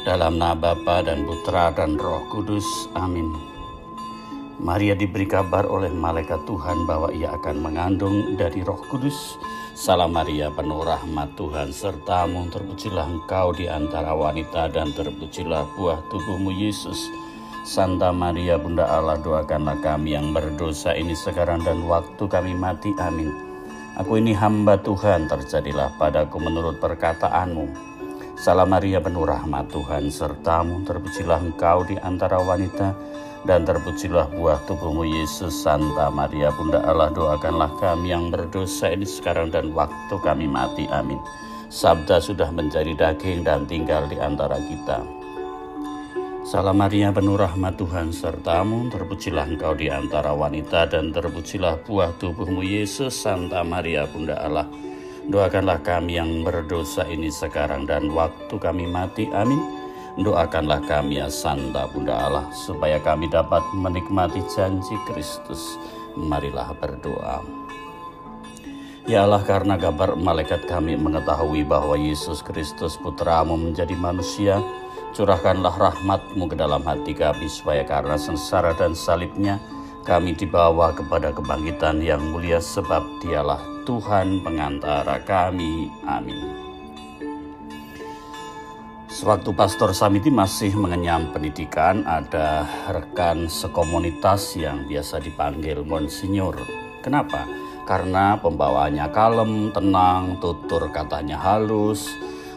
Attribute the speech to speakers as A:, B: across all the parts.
A: Dalam nama Bapa dan Putra dan Roh Kudus. Amin. Maria diberi kabar oleh malaikat Tuhan bahwa ia akan mengandung dari Roh Kudus. Salam Maria, penuh rahmat Tuhan sertamu, terpujilah engkau di antara wanita dan terpujilah buah tubuhmu Yesus. Santa Maria Bunda Allah, doakanlah kami yang berdosa ini sekarang dan waktu kami mati. Amin. Aku ini hamba Tuhan, terjadilah padaku menurut perkataanmu. Salam Maria, penuh rahmat Tuhan sertamu, terpujilah engkau di antara wanita dan terpujilah buah tubuhmu Yesus. Santa Maria Bunda Allah, doakanlah kami yang berdosa ini sekarang dan waktu kami mati. Amin. Sabda sudah menjadi daging dan tinggal di antara kita. Salam Maria, penuh rahmat Tuhan sertamu, terpujilah engkau di antara wanita dan terpujilah buah tubuhmu Yesus. Santa Maria Bunda Allah, doakanlah kami yang berdosa ini sekarang dan waktu kami mati. Amin. Doakanlah kami ya Santa Bunda Allah, supaya kami dapat menikmati janji Kristus. Marilah berdoa. Ya Allah, karena kabar malaikat kami mengetahui bahwa Yesus Kristus Putramu menjadi manusia, curahkanlah rahmat-Mu ke dalam hati kami, supaya karena sengsara dan salibnya kami dibawa kepada kebangkitan yang mulia, sebab Dialah Tuhan pengantara kami. Amin. Sewaktu Pastor Samiti masih mengenyam pendidikan, ada rekan sekomunitas yang biasa dipanggil Monsinyur. Kenapa? Karena pembawaannya kalem, tenang, tutur katanya halus,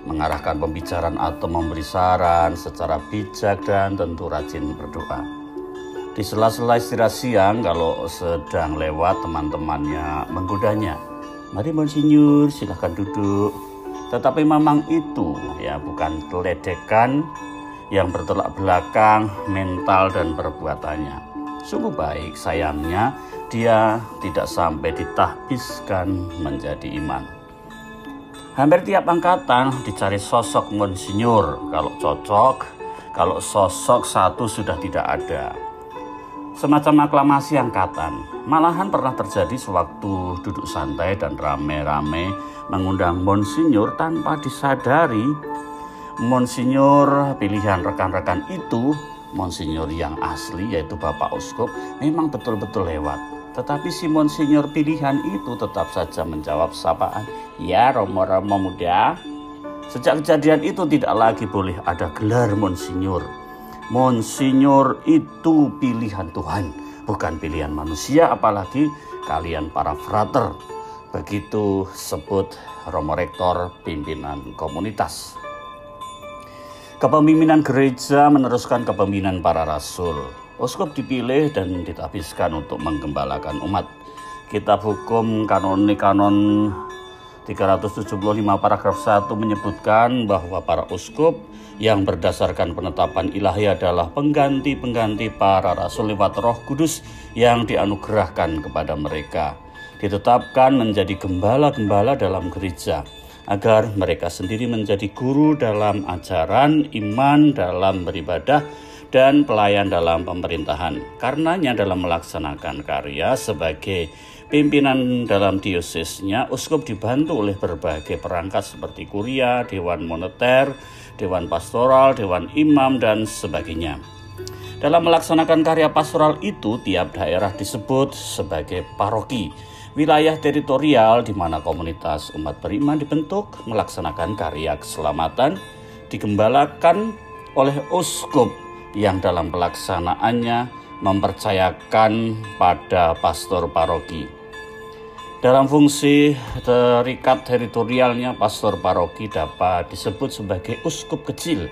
A: mengarahkan pembicaraan atau memberi saran secara bijak dan tentu rajin berdoa. Di sela-sela istirahat siang, kalau sedang lewat, teman-temannya menggodanya. Mari Monsinyur, silahkan duduk. Tetapi memang itu ya bukan ledekan yang bertolak belakang mental dan perbuatannya. Sungguh baik, sayangnya dia tidak sampai ditahbiskan menjadi imam. Hampir tiap angkatan dicari sosok Monsinyur. Kalau cocok, kalau sosok satu sudah tidak ada. Semacam aklamasi angkatan. Malahan pernah terjadi sewaktu duduk santai dan rame-rame mengundang Monsinyur tanpa disadari Monsinyur pilihan rekan-rekan itu, Monsinyur yang asli yaitu Bapak Uskup, memang betul-betul lewat. Tetapi si Monsinyur pilihan itu tetap saja menjawab sapaan, "Ya Romo-Romo muda." Sejak kejadian itu tidak lagi boleh ada gelar Monsinyur. Monsinyur itu pilihan Tuhan, bukan pilihan manusia, apalagi kalian para frater. Begitu sebut Romo Rektor pimpinan komunitas. Kepemimpinan gereja meneruskan kepemimpinan para rasul. Uskup dipilih dan ditahbiskan untuk menggembalakan umat. Kitab Hukum Kanon 375 paragraf 1 menyebutkan bahwa para uskup yang berdasarkan penetapan ilahi adalah pengganti-pengganti para rasul lewat Roh Kudus yang dianugerahkan kepada mereka. Ditetapkan menjadi gembala-gembala dalam gereja, agar mereka sendiri menjadi guru dalam ajaran, iman dalam beribadah, dan pelayan dalam pemerintahan. Karenanya dalam melaksanakan karya sebagai pimpinan dalam diosesnya, uskup dibantu oleh berbagai perangkat seperti kuria, dewan moneter, dewan pastoral, dewan imam, dan sebagainya. Dalam melaksanakan karya pastoral itu, tiap daerah disebut sebagai paroki, wilayah teritorial di mana komunitas umat beriman dibentuk, melaksanakan karya keselamatan, digembalakan oleh uskup yang dalam pelaksanaannya mempercayakan pada pastor paroki. Dalam fungsi terikat teritorialnya, pastor paroki dapat disebut sebagai uskup kecil.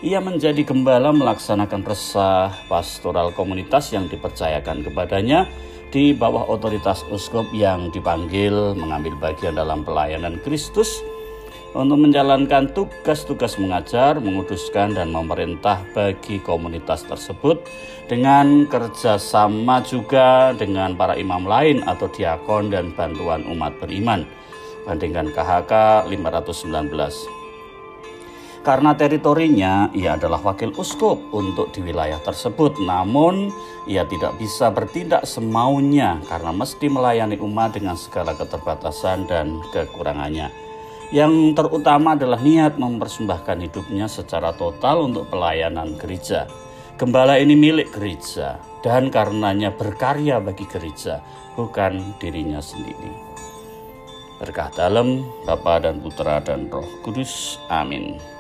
A: Ia menjadi gembala melaksanakan resah pastoral komunitas yang dipercayakan kepadanya di bawah otoritas uskup yang dipanggil mengambil bagian dalam pelayanan Kristus untuk menjalankan tugas-tugas mengajar, menguduskan, dan memerintah bagi komunitas tersebut dengan kerjasama juga dengan para imam lain atau diakon dan bantuan umat beriman. Bandingkan KHK 519. Karena teritorinya, ia adalah wakil uskup untuk di wilayah tersebut. Namun, ia tidak bisa bertindak semaunya karena mesti melayani umat dengan segala keterbatasan dan kekurangannya. Yang terutama adalah niat mempersembahkan hidupnya secara total untuk pelayanan gereja. Gembala ini milik gereja dan karenanya berkarya bagi gereja, bukan dirinya sendiri. Berkah dalam Bapa dan Putra dan Roh Kudus. Amin.